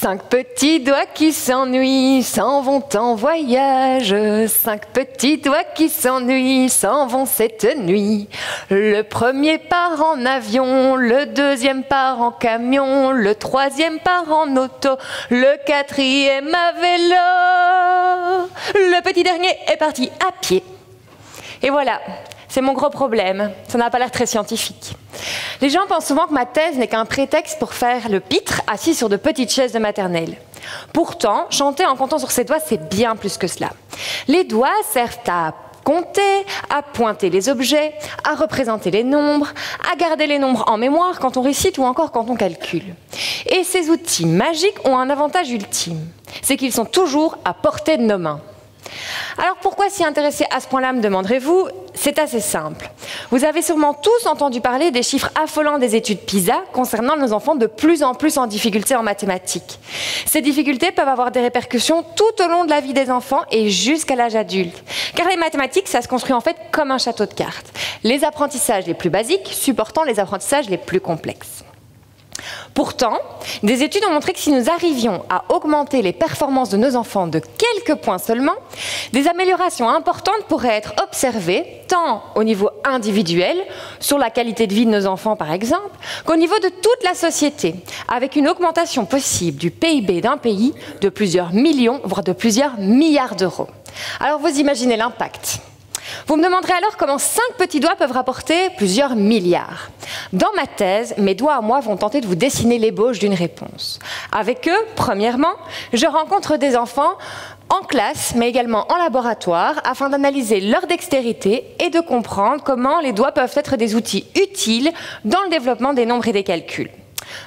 5 petits doigts qui s'ennuient s'en vont en voyage. 5 petits doigts qui s'ennuient s'en vont cette nuit. Le premier part en avion, le deuxième part en camion, le troisième part en auto, le quatrième à vélo. Le petit dernier est parti à pied. Et voilà, c'est mon gros problème. Ça n'a pas l'air très scientifique. Les gens pensent souvent que ma thèse n'est qu'un prétexte pour faire le pitre assis sur de petites chaises de maternelle. Pourtant, chanter en comptant sur ses doigts, c'est bien plus que cela. Les doigts servent à compter, à pointer les objets, à représenter les nombres, à garder les nombres en mémoire quand on récite ou encore quand on calcule. Et ces outils magiques ont un avantage ultime, c'est qu'ils sont toujours à portée de nos mains. Alors pourquoi s'y intéresser à ce point-là, me demanderez-vous? C'est assez simple. Vous avez sûrement tous entendu parler des chiffres affolants des études PISA concernant nos enfants de plus en plus en difficulté en mathématiques. Ces difficultés peuvent avoir des répercussions tout au long de la vie des enfants et jusqu'à l'âge adulte. Car les mathématiques, ça se construit en fait comme un château de cartes. Les apprentissages les plus basiques supportant les apprentissages les plus complexes. Pourtant, des études ont montré que si nous arrivions à augmenter les performances de nos enfants de quelques points seulement, des améliorations importantes pourraient être observées, tant au niveau individuel, sur la qualité de vie de nos enfants par exemple, qu'au niveau de toute la société, avec une augmentation possible du PIB d'un pays de plusieurs millions, voire de plusieurs milliards d'euros. Alors vous imaginez l'impact. Vous me demanderez alors comment 5 petits doigts peuvent rapporter plusieurs milliards. Dans ma thèse, mes doigts à moi vont tenter de vous dessiner l'ébauche d'une réponse. Avec eux, premièrement, je rencontre des enfants en classe, mais également en laboratoire, afin d'analyser leur dextérité et de comprendre comment les doigts peuvent être des outils utiles dans le développement des nombres et des calculs.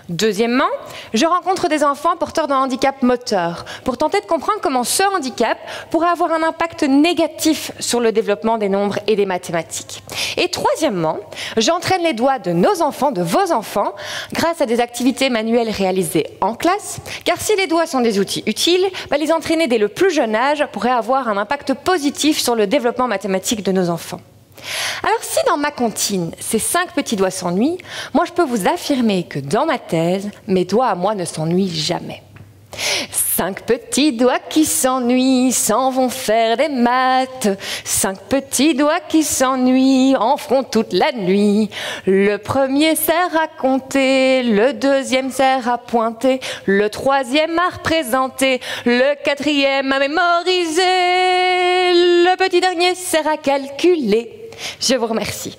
Deuxièmement, je rencontre des enfants porteurs d'un handicap moteur pour tenter de comprendre comment ce handicap pourrait avoir un impact négatif sur le développement des nombres et des mathématiques. Et troisièmement, j'entraîne les doigts de nos enfants, de vos enfants, grâce à des activités manuelles réalisées en classe, car si les doigts sont des outils utiles, les entraîner dès le plus jeune âge pourrait avoir un impact positif sur le développement mathématique de nos enfants. Alors si dans ma comptine, ces 5 petits doigts s'ennuient, moi je peux vous affirmer que dans ma thèse, mes doigts à moi ne s'ennuient jamais. 5 petits doigts qui s'ennuient s'en vont faire des maths. 5 petits doigts qui s'ennuient en feront toute la nuit. Le premier sert à compter, le deuxième sert à pointer, le troisième à représenter, le quatrième à mémoriser, le petit dernier sert à calculer. Je vous remercie.